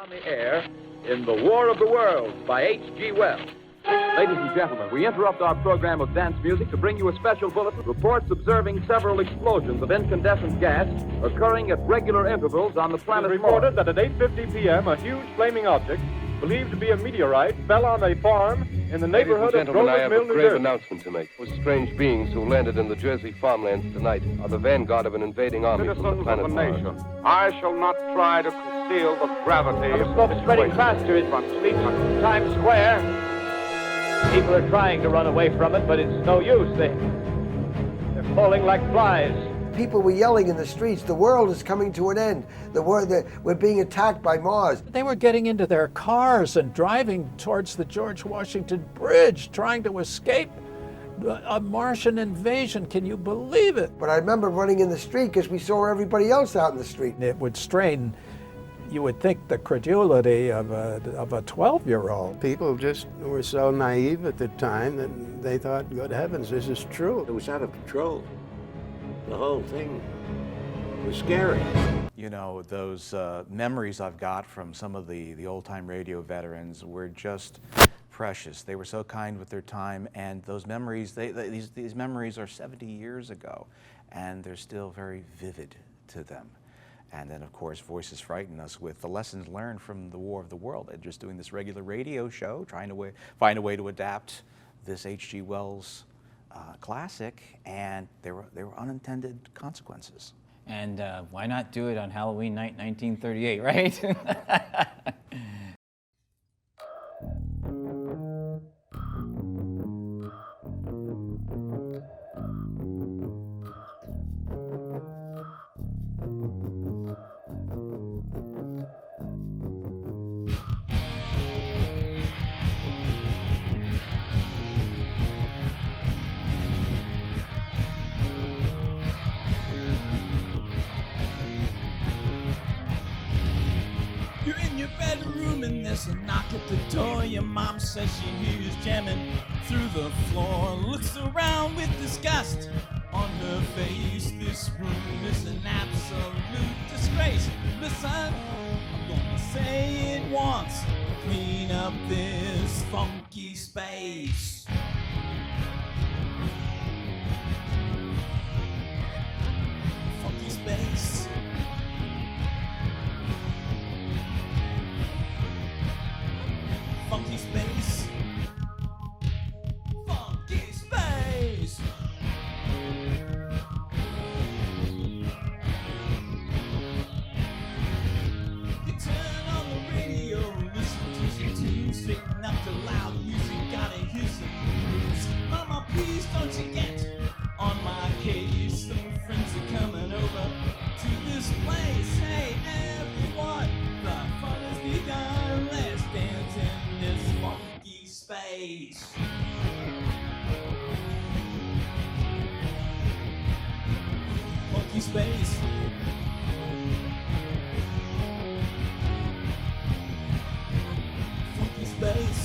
On the air in The War of the Worlds by H.G. Wells. Ladies and gentlemen, we interrupt our program of dance music to bring you a special bulletin. Reports observing several explosions of incandescent gas occurring at regular intervals on the planet Mars. It is reported that at 8:50 p.m., a huge flaming object, believed to be a meteorite, fell on a farm in the neighborhood of Grover's Mill, New Jersey. I have a grave announcement to make. Those strange beings who landed in the Jersey farmlands tonight are the vanguard of an invading army from the planet Mars. I shall not try to conceal the gravity of the smoke's spreading faster. It's Times Square. People are trying to run away from it, but it's no use. They're falling like flies. People were yelling in the streets, the world is coming to an end. We're being attacked by Mars. They were getting into their cars and driving towards the George Washington Bridge, trying to escape a Martian invasion. Can you believe it? But I remember running in the street because we saw everybody else out in the street. It would strain, you would think, the credulity of a 12-year-old. People just were so naive at the time that they thought, good heavens, this is true. It was out of control. The whole thing was scary. You know, those memories I've got from some of the old-time radio veterans were just precious. They were so kind with their time, and those memories, these memories are 70 years ago, and they're still very vivid to them. And then, of course, Voices Frighten Us with the lessons learned from the War of the World. And just doing this regular radio show, trying to find a way to adapt this H.G. Wells classic, and there were unintended consequences. And why not do it on Halloween night 1938, right? You're in your bedroom and there's a knock at the door. Your mom says she hears jamming through the floor. Looks around with disgust on her face. This room is an absolute disgrace. Listen, I'm gonna say it once. Clean up this funky space. Funky space. Funky space. Funky space. You turn on the radio, listen to some tunes, straighten up the loud music, gotta hear some blues. Mama, please don't you get on my case. Some friends are coming over to this place. Hey everyone, the fun has begun. Let's dance in this funky space. Funky space. Funky space.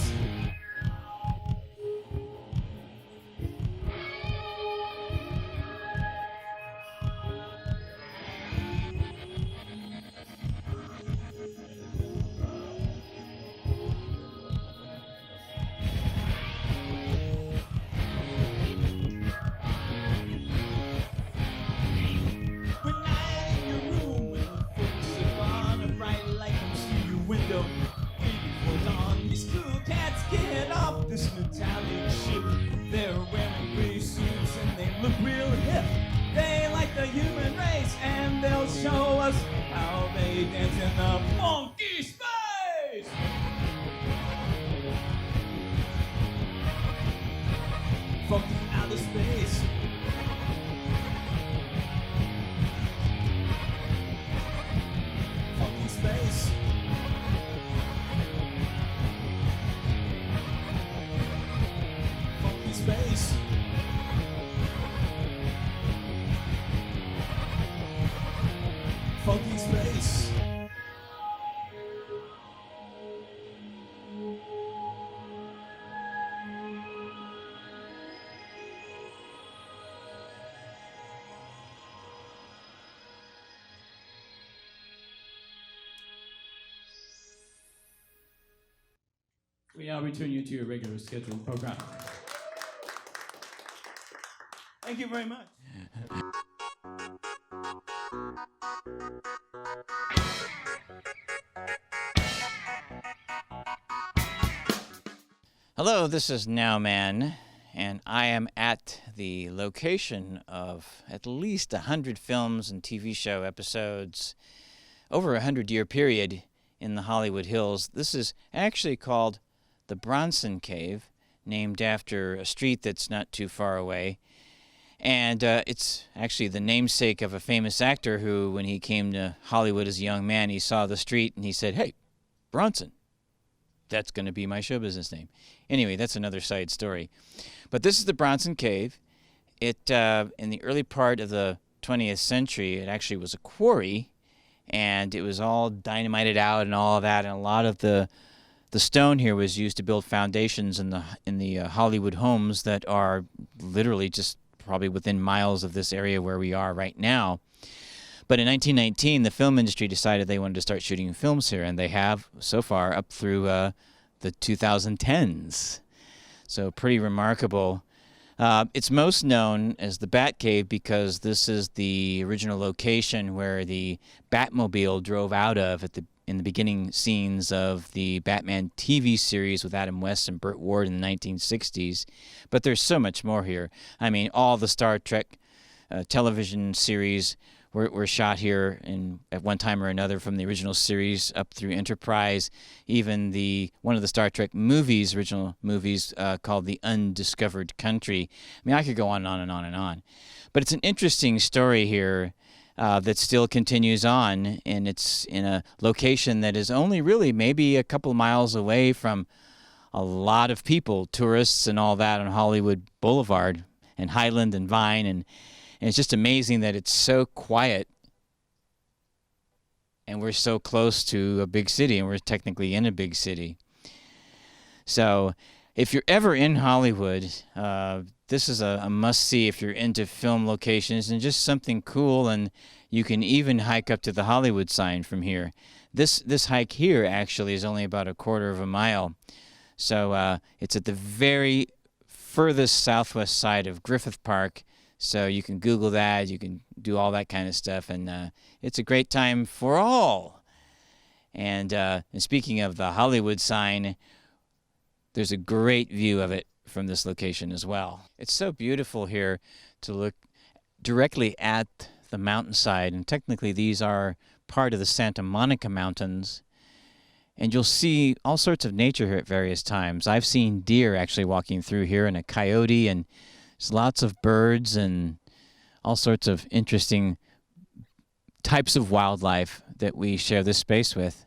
We now return you to your regular scheduled program. Thank you very much. Hello, this is Nowman, and I am at the location of at least 100 films and TV show episodes over a 100-year period in the Hollywood Hills. This is actually called the Bronson Cave, named after a street that's not too far away. And it's actually the namesake of a famous actor who, when he came to Hollywood as a young man, he saw the street and he said, "Hey, Bronson. That's going to be my show business name." Anyway, that's another side story. But this is the Bronson Cave. It, in the early part of the 20th century, it actually was a quarry, and it was all dynamited out and all of that, and a lot of the stone here was used to build foundations in the Hollywood homes that are literally just probably within miles of this area where we are right now. But in 1919, the film industry decided they wanted to start shooting films here, and they have so far up through the 2010s. So pretty remarkable. It's most known as the Batcave because this is the original location where the Batmobile drove out of in the beginning scenes of the Batman TV series with Adam West and Burt Ward in the 1960s. But there's so much more here. I mean, all the Star Trek television series were shot here at one time or another, from the original series up through Enterprise. Even one of the Star Trek movies, original movies, called The Undiscovered Country. I mean, I could go on and on and on and on. But it's an interesting story here that still continues on, and it's in a location that is only really maybe a couple miles away from a lot of people, tourists and all that, on Hollywood Boulevard and Highland and Vine, and it's just amazing that it's so quiet, and we're so close to a big city, and we're technically in a big city. So if you're ever in Hollywood, this is a must-see if you're into film locations and just something cool, and you can even hike up to the Hollywood sign from here. This hike here actually is only about a quarter of a mile. So it's at the very furthest southwest side of Griffith Park. So you can Google that, you can do all that kind of stuff, and it's a great time for all. And speaking of the Hollywood sign, there's a great view of it from this location as well. It's so beautiful here to look directly at the mountainside, and technically these are part of the Santa Monica Mountains. And you'll see all sorts of nature here at various times. I've seen deer actually walking through here, and a coyote, and there's lots of birds and all sorts of interesting types of wildlife that we share this space with.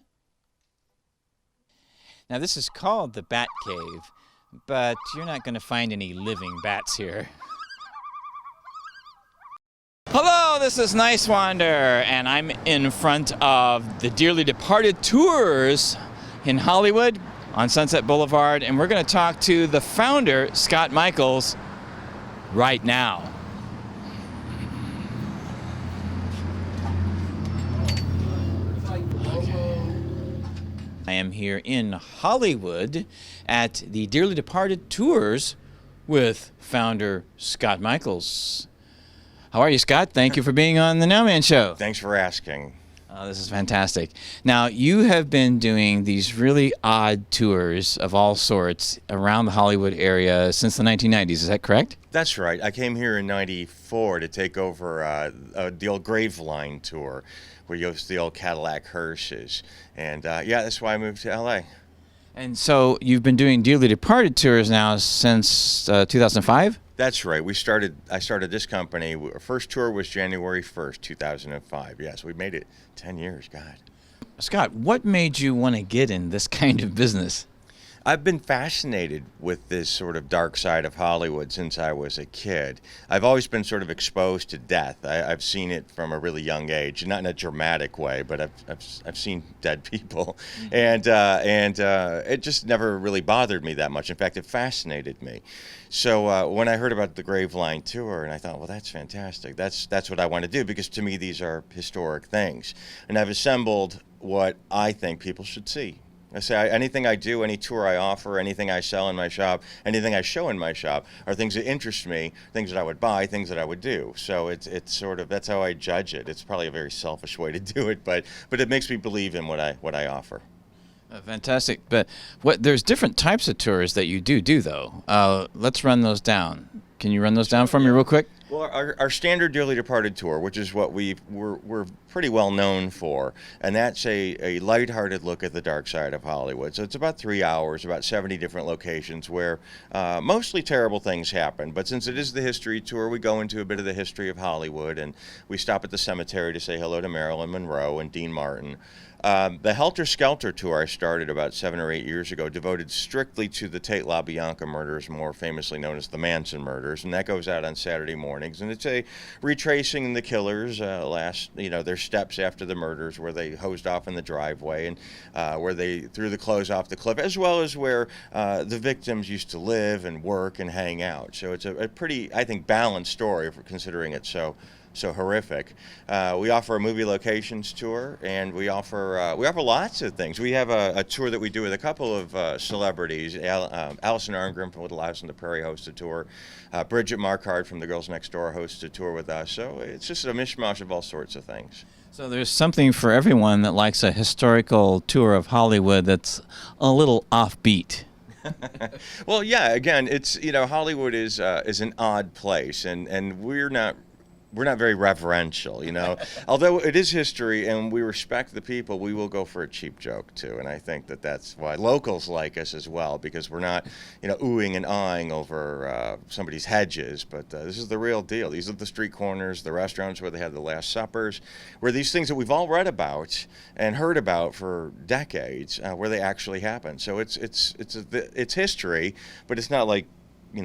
Now, this is called the Batcave, but you're not going to find any living bats here. Hello, this is Niswander, and I'm in front of the Dearly Departed Tours in Hollywood on Sunset Boulevard, and we're going to talk to the founder, Scott Michaels, right now. I am here in Hollywood at the Dearly Departed Tours with founder Scott Michaels. How are you, Scott? Thank you for being on the Nowman Show. Thanks for asking. This is fantastic. Now, you have been doing these really odd tours of all sorts around the Hollywood area since the 1990s. Is that correct? That's right. I came here in '94 to take over the old Graveline tour, where you go to the old Cadillac hearses. And yeah, that's why I moved to LA. And so you've been doing Dearly Departed tours now since 2005? That's right. I started this company. Our first tour was January 1st, 2005. Yes, we made it 10 years, God. Scott, what made you want to get in this kind of business? I've been fascinated with this sort of dark side of Hollywood since I was a kid. I've always been sort of exposed to death. I've seen it from a really young age, not in a dramatic way, but I've seen dead people, and it just never really bothered me that much. In fact, it fascinated me. So when I heard about the Graveline tour, and I thought, well, that's fantastic. That's what I want to do, because to me these are historic things, and I've assembled what I think people should see. I say anything I do, any tour I offer, anything I sell in my shop, anything I show in my shop are things that interest me, things that I would buy, things that I would do. So it's sort of, that's how I judge it. It's probably a very selfish way to do it, but it makes me believe in what I offer. Fantastic. But there's different types of tours that you do though. Let's run those down. Can you run those down for me real quick? Well, our standard Dearly Departed tour, which is what we're pretty well known for, and that's a lighthearted look at the dark side of Hollywood. So it's about 3 hours, about 70 different locations where mostly terrible things happen. But since it is the history tour, we go into a bit of the history of Hollywood, and we stop at the cemetery to say hello to Marilyn Monroe and Dean Martin. The Helter Skelter tour I started about 7 or 8 years ago, devoted strictly to the Tate LaBianca murders, more famously known as the Manson murders, and that goes out on Saturday mornings. And it's a retracing the killers' their steps after the murders, where they hosed off in the driveway and where they threw the clothes off the cliff, as well as where the victims used to live and work and hang out. So it's a pretty, I think, balanced story for considering it so horrific. We offer a movie locations tour, and we offer lots of things. We have a tour that we do with a couple of celebrities. Alison Arngrim from Little House on the Prairie hosts a tour. Bridget Marquardt from The Girls Next Door hosts a tour with us. So it's just a mishmash of all sorts of things. So there's something for everyone that likes a historical tour of Hollywood that's a little offbeat. Well, yeah. Again, it's Hollywood is an odd place, and we're not very reverential, Although it is history and we respect the people, we will go for a cheap joke too. And I think that's why locals like us as well, because we're not, oohing and ahhing over somebody's hedges. But this is the real deal. These are the street corners, the restaurants where they had the Last Suppers, where these things that we've all read about and heard about for decades, where they actually happen. So it's history, but it's not like,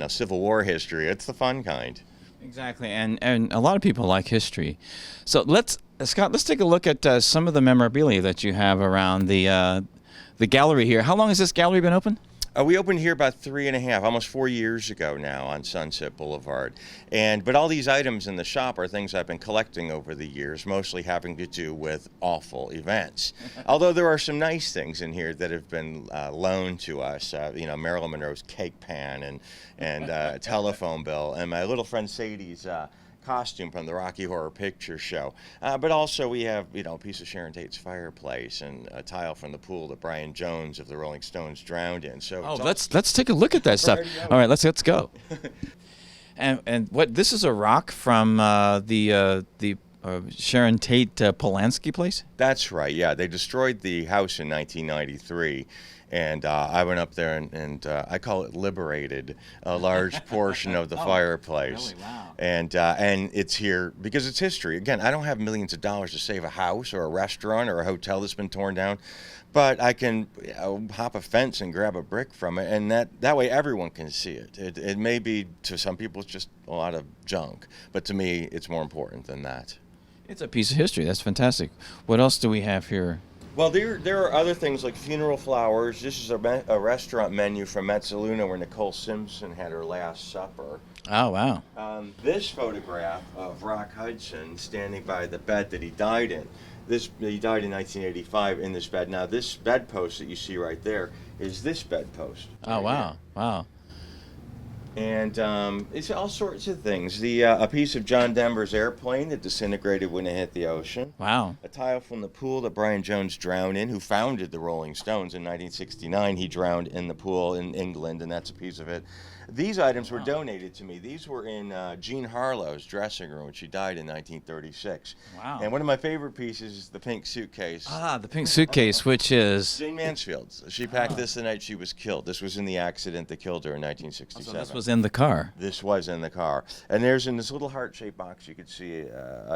Civil War history. It's the fun kind. Exactly, and a lot of people like history. So Scott, let's take a look at some of the memorabilia that you have around the gallery here. How long has this gallery been open? We opened here about 3.5, almost 4 years ago now on Sunset Boulevard. But all these items in the shop are things I've been collecting over the years, mostly having to do with awful events. Although there are some nice things in here that have been loaned to us, Marilyn Monroe's cake pan and a telephone bill, and my little friend Sadie's costume from the Rocky Horror Picture Show. But also we have, a piece of Sharon Tate's fireplace and a tile from the pool that Brian Jones of the Rolling Stones drowned in. So let's take a look at that stuff. All right, let's go. And what, this is a rock from the Sharon Tate Polanski place? That's right, yeah. They destroyed the house in 1993. And I went up there and I call it liberated a large portion of the fireplace. Really? Wow. And it's here because it's history. Again, I don't have millions of dollars to save a house or a restaurant or a hotel that's been torn down, but I can hop a fence and grab a brick from it, and that way everyone can see it. It may be, to some people, it's just a lot of junk, but to me, it's more important than that. It's a piece of history. That's fantastic. What else do we have here? Well, there are other things like funeral flowers. This is a restaurant menu from Mezzaluna where Nicole Simpson had her last supper. Oh, wow. This photograph of Rock Hudson standing by the bed that he died in. He died in 1985 in this bed. Now, this bedpost that you see right there is this bedpost. Oh, wow. Wow. And it's all sorts of things. A piece of John Denver's airplane that disintegrated when it hit the ocean. Wow. A tile from the pool that Brian Jones drowned in, who founded the Rolling Stones in 1969. He drowned in the pool in England, and that's a piece of it. These items were donated to me. These were in Jean Harlow's dressing room when she died in 1936. Wow. And one of my favorite pieces is the pink suitcase. Ah, the pink suitcase, which is? Jane Mansfield's. She packed this the night she was killed. This was in the accident that killed her in 1967. So this was in the car? This was in the car. And there's in this little heart-shaped box, you could see,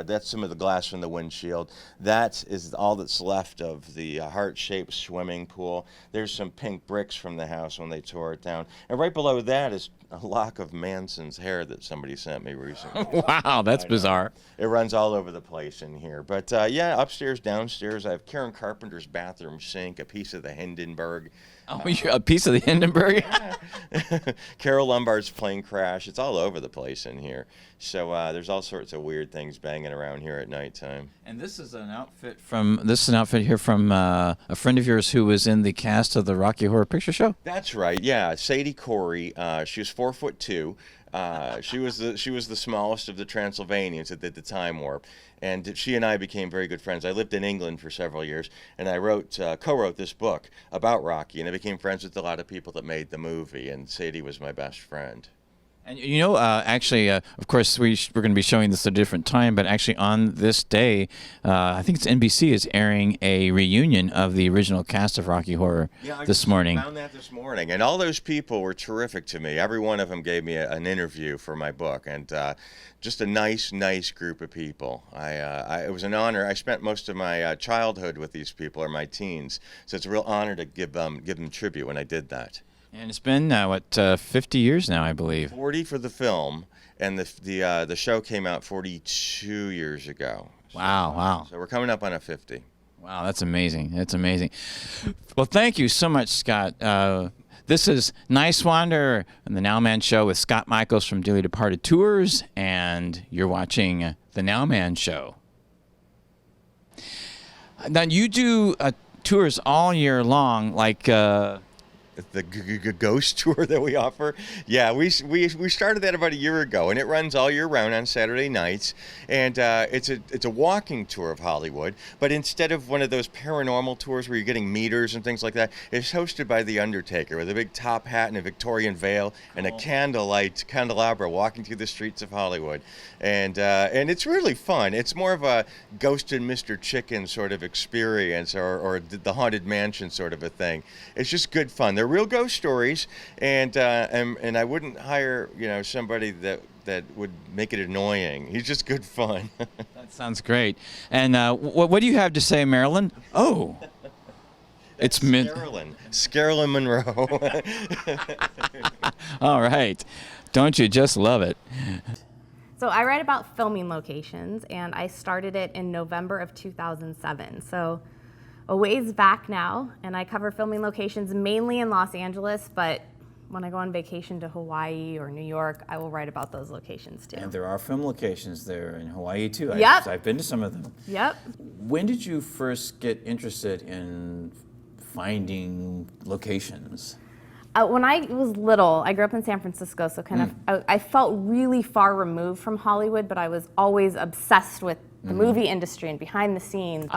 that's some of the glass from the windshield. That is all that's left of the heart-shaped swimming pool. There's some pink bricks from the house when they tore it down. And right below that is a lock of Manson's hair that somebody sent me recently. Wow, that's bizarre. It runs all over the place in here. But yeah, upstairs, downstairs, I have Karen Carpenter's bathroom sink, a piece of the Hindenburg Oh, a piece of the Hindenburg? Carol Lombard's plane crash. It's all over the place in here. So there's all sorts of weird things banging around here at nighttime. And this is an outfit here from a friend of yours who was in the cast of the Rocky Horror Picture Show. That's right. Yeah, Sadie Corey. She was 4'2". She was the smallest of the Transylvanians that did the time warp, and she and I became very good friends. I lived in England for several years, and I co-wrote this book about Rocky, and I became friends with a lot of people that made the movie, and Sadie was my best friend. And you know, actually, of course, we're going to be showing this at a different time, but actually on this day, I think it's NBC is airing a reunion of the original cast of Rocky Horror this morning. I found that this morning, and all those people were terrific to me. Every one of them gave me an interview for my book, and just a nice group of people. It was an honor. I spent most of my childhood with these people, or my teens, so it's a real honor to give them tribute when I did that. And it's been, 50 years now, I believe. 40 for the film, and the show came out 42 years ago. Wow. So we're coming up on a 50. Wow, that's amazing. That's amazing. Well, thank you so much, Scott. This is Niswander and the Nowman Show with Scott Michaels from Dearly Departed Tours, and you're watching the Nowman Show. Now, you do tours all year long, like... the ghost tour that we offer. Yeah, we started that about a year ago, and it runs all year round on Saturday nights. And it's a walking tour of Hollywood, but instead of one of those paranormal tours where you're getting meters and things like that, it's hosted by The Undertaker with a big top hat and a Victorian veil and a candelabra walking through the streets of Hollywood. And it's really fun. It's more of a Ghost and Mr. Chicken sort of experience, or the Haunted Mansion sort of a thing. It's just good fun. They're real ghost stories, and I wouldn't hire somebody that would make it annoying. He's just good fun. That sounds great. And what do you have to say, Marilyn? Oh, it's Scarolyn Monroe. All right, don't you just love it? So I write about filming locations, and I started it in November of 2007. So a ways back now, and I cover filming locations mainly in Los Angeles, but when I go on vacation to Hawaii or New York, I will write about those locations too. And there are film locations there in Hawaii too. Yep. I've been to some of them. Yep. When did you first get interested in finding locations? When I was little, I grew up in San Francisco, so I felt really far removed from Hollywood, but I was always obsessed with the movie industry and behind the scenes.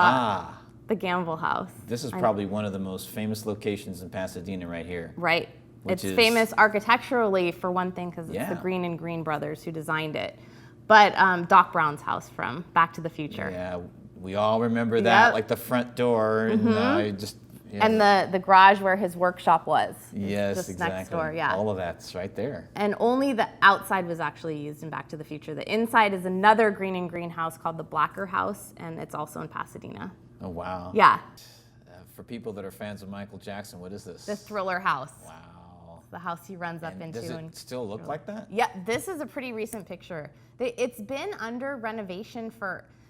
The Gamble House. This is probably one of the most famous locations in Pasadena right here. Right. It's famous architecturally, for one thing, because it's the Green and Green brothers who designed it. But Doc Brown's house from Back to the Future. Yeah, we all remember that, like the front door. And, and the garage where his workshop was. Yes, just exactly. Next door, yeah. All of that's right there. And only the outside was actually used in Back to the Future. The inside is another Green and Green house called the Blacker House, and it's also in Pasadena. Oh, wow. Yeah. For people that are fans of Michael Jackson, what is this? The Thriller house. Wow. It's the house he runs up into. Does it still look like that? Yeah, this is a pretty recent picture. It's been under renovation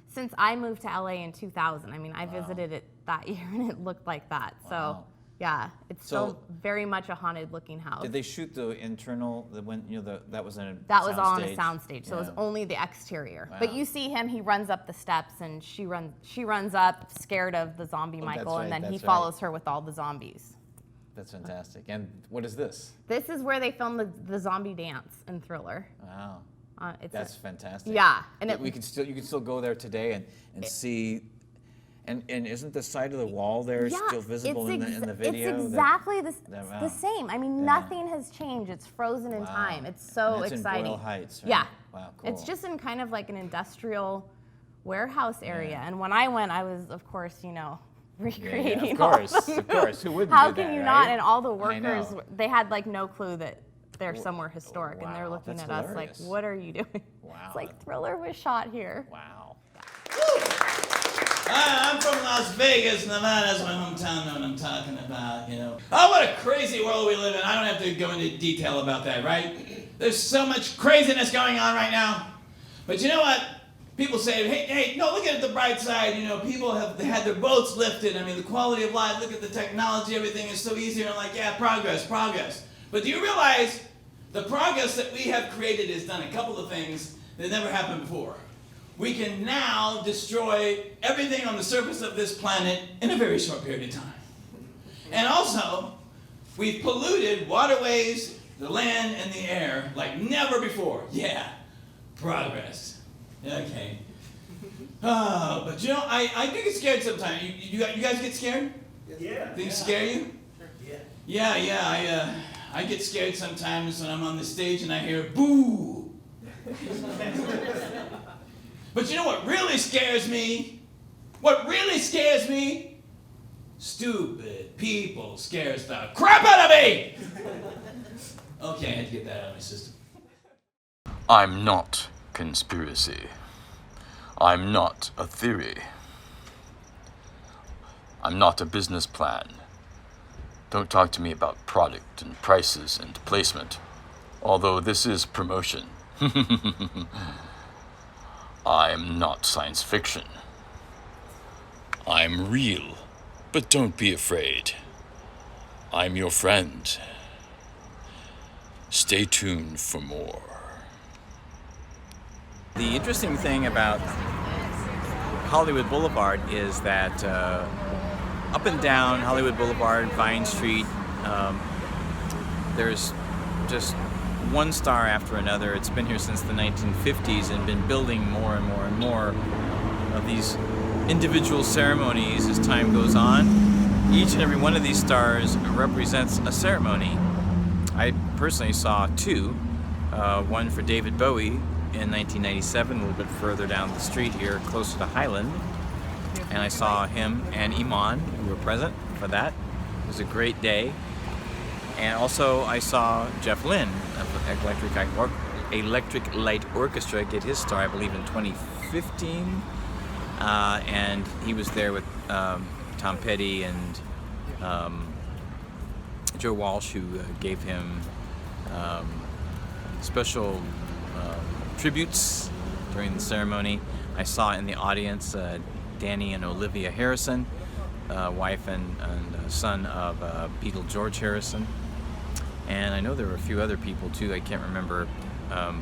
since I moved to LA in 2000. I mean, I visited it that year and it looked like that. So, yeah, it's still very much a haunted looking house. Did they shoot the internal, that was in a That was all on a soundstage, so it was only the exterior. Wow. But you see him, he runs up the steps and she runs up scared of the zombie Michael, and then he follows her with all the zombies. That's fantastic. And what is this? This is where they filmed the zombie dance in Thriller. Wow. That's fantastic. Yeah, and you can still go there today and see, and isn't the side of the wall there still visible in the video? It's exactly the same. I mean, nothing has changed. It's frozen in time. It's so exciting. In Boyle Heights, right? Yeah. Wow, cool. It's just in kind of like an industrial warehouse area. And when I went, I was, of course, recreating all of them. Of course. Who wouldn't How do that, can you right? not? And all the workers, they had like no clue that they're somewhere historic, and they're looking at us like, what are you doing? Wow. It's like Thriller was shot here. Wow. Hi, I'm from Las Vegas, Nevada. That's my hometown. Know what I'm talking about, Oh, what a crazy world we live in. I don't have to go into detail about that, right? There's so much craziness going on right now. But you know what? people say, hey, no, look at it the bright side. You know, people have had their boats lifted. I mean, the quality of life, look at the technology, everything is so easy. And I'm like, yeah, progress. But do you realize the progress that we have created has done a couple of things that never happened before? We can now destroy everything on the surface of this planet in a very short period of time. And also, we've polluted waterways, the land, and the air like never before. Yeah, progress. Okay. Oh, but you know, I do get scared sometimes. You guys get scared? Yeah. Things scare you? Yeah. I get scared sometimes when I'm on the stage and I hear boo. But you know what really scares me? Stupid people scares the crap out of me! Okay, I had to get that out of my system. I'm not conspiracy. I'm not a theory. I'm not a business plan. Don't talk to me about product and prices and placement, although this is promotion. I'm not science fiction. I'm real, but don't be afraid. I'm your friend. Stay tuned for more. The interesting thing about Hollywood Boulevard is that up and down Hollywood Boulevard, Vine Street, there's just one star after another. It's been here since the 1950s and been building more and more and more of these individual ceremonies as time goes on. Each and every one of these stars represents a ceremony. I personally saw two, one for David Bowie in 1997, a little bit further down the street here, closer to Highland. And I saw him and Iman, who were present for that. It was a great day. And also I saw Jeff Lynne of Electric Light Orchestra get his star, I believe, in 2015. And he was there with Tom Petty and Joe Walsh, who gave him special tributes during the ceremony. I saw in the audience Danny and Olivia Harrison, wife and son of Beatle George Harrison. And I know there were a few other people too, I can't remember. But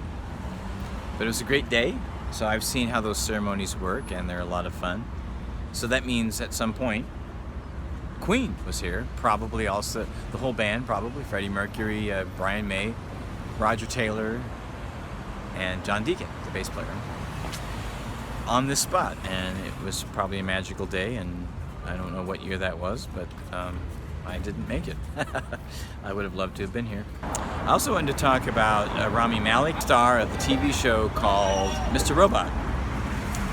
it was a great day. So I've seen how those ceremonies work, and they're a lot of fun. So that means at some point, Queen was here, probably also the whole band, probably Freddie Mercury, Brian May, Roger Taylor, and John Deacon, the bass player, on this spot. And it was probably a magical day, and I don't know what year that was, but I didn't make it. I would have loved to have been here. I also wanted to talk about Rami Malek, star of the TV show called Mr. Robot.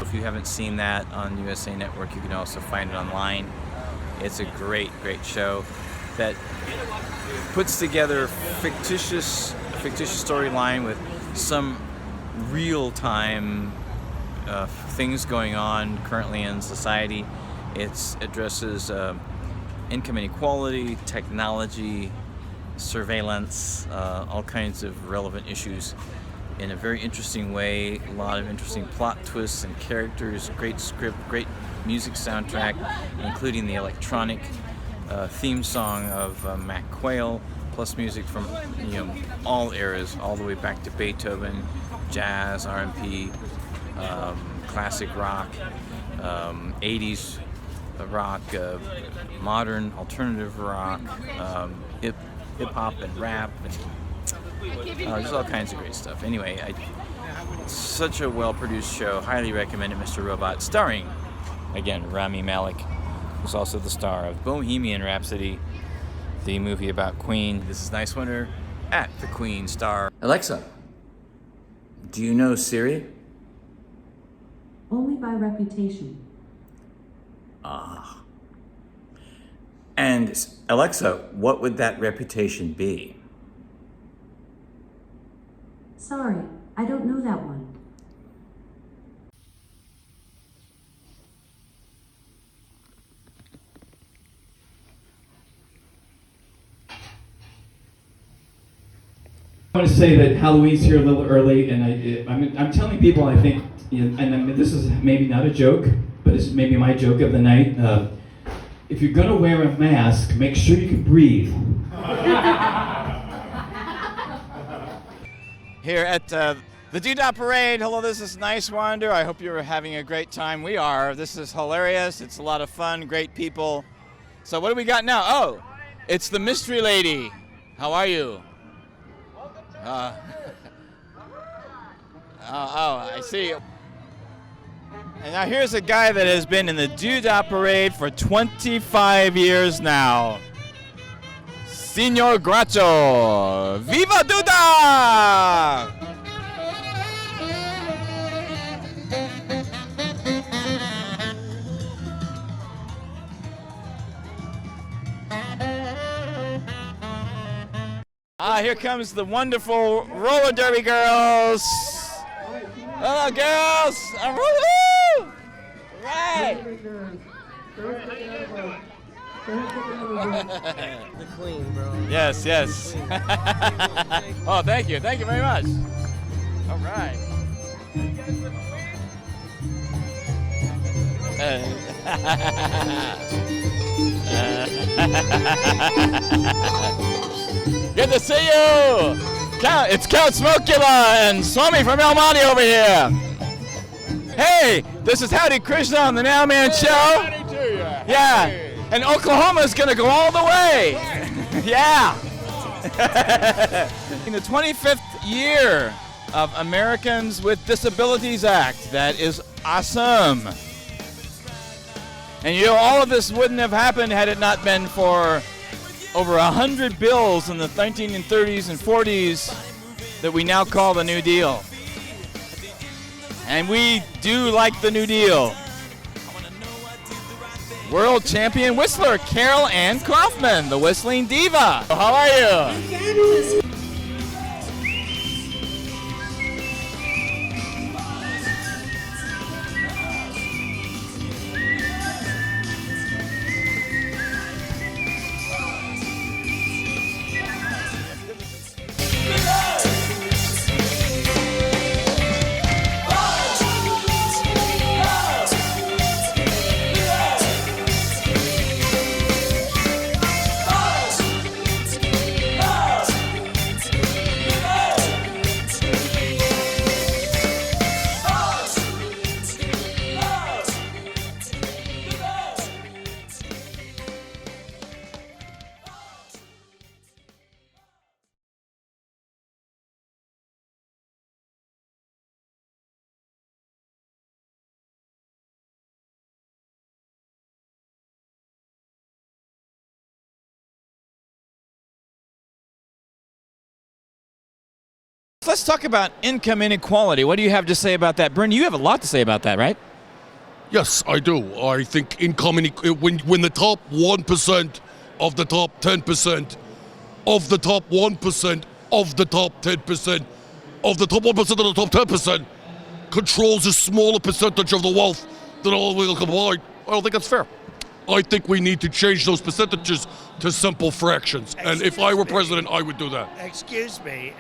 If you haven't seen that on USA Network, you can also find it online. It's a great, great show that puts together fictitious storyline with some real-time things going on currently in society. It addresses income inequality, technology, surveillance, all kinds of relevant issues in a very interesting way. A lot of interesting plot twists and characters, great script, great music soundtrack, including the electronic theme song of Mac Quayle, plus music from all eras, all the way back to Beethoven, jazz, R&B, classic rock, 80s rock, modern alternative rock, hip hop and rap, and there's all kinds of great stuff. Anyway, such a well-produced show. Highly recommend it, Mr. Robot, starring, again, Rami Malek, who's also the star of Bohemian Rhapsody, the movie about Queen. This is Niswander at the Queen Star. Alexa, do you know Siri? Only by reputation. Ah. And Alexa, what would that reputation be? Sorry, I don't know that one. I want to say that Halloween's here a little early, and I'm telling people, I think and I mean, this is maybe not a joke, but it's maybe my joke of the night. If you're gonna wear a mask, make sure you can breathe. Here at the Doodah Parade. Hello, this is Niswander. I hope you're having a great time. We are. This is hilarious. It's a lot of fun, great people. So what do we got now? Oh, it's the Mystery Lady. How are you? Oh, I see. And now here's a guy that has been in the Doodah Parade for 25 years now. Signor Gracho. Viva Doodah! Here comes the wonderful roller derby girls. Hello, girls. Woohoo! Right. The queen, bro. Yes, yes. Oh, thank you. Thank you very much. All right. Good to see you. It's Count Smokula and Swami from El Monte over here. Hey, this is Howdy Krishna on the Nowman Show. Howdy to you. Yeah, and Oklahoma's gonna go all the way. Yeah. In the 25th year of Americans with Disabilities Act. That is awesome. And you know, all of this wouldn't have happened had it not been for over 100 bills in the 1930s and 40s that we now call the New Deal. And we do like the New Deal. World champion whistler Carol Ann Kaufman, the whistling diva. How are you? Let's talk about income inequality. What do you have to say about that? Bryn, you have a lot to say about that, right? Yes, I do. I think income when the top 1% of the top 10% of the top 1% of the top 10% of the top 1% of the top 10% controls a smaller percentage of the wealth than all we combined. I don't think that's fair. I think we need to change those percentages to simple fractions. And if I were president, I would do that. Excuse me.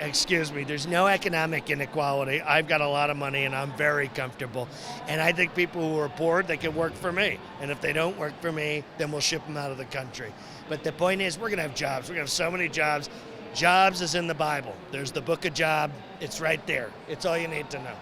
There's no economic inequality. I've got a lot of money and I'm very comfortable. And I think people who are poor, they can work for me. And if they don't work for me, then we'll ship them out of the country. But the point is, we're going to have jobs. We're going to have so many jobs. Jobs is in the Bible. There's the book of Job. It's right there. It's all you need to know.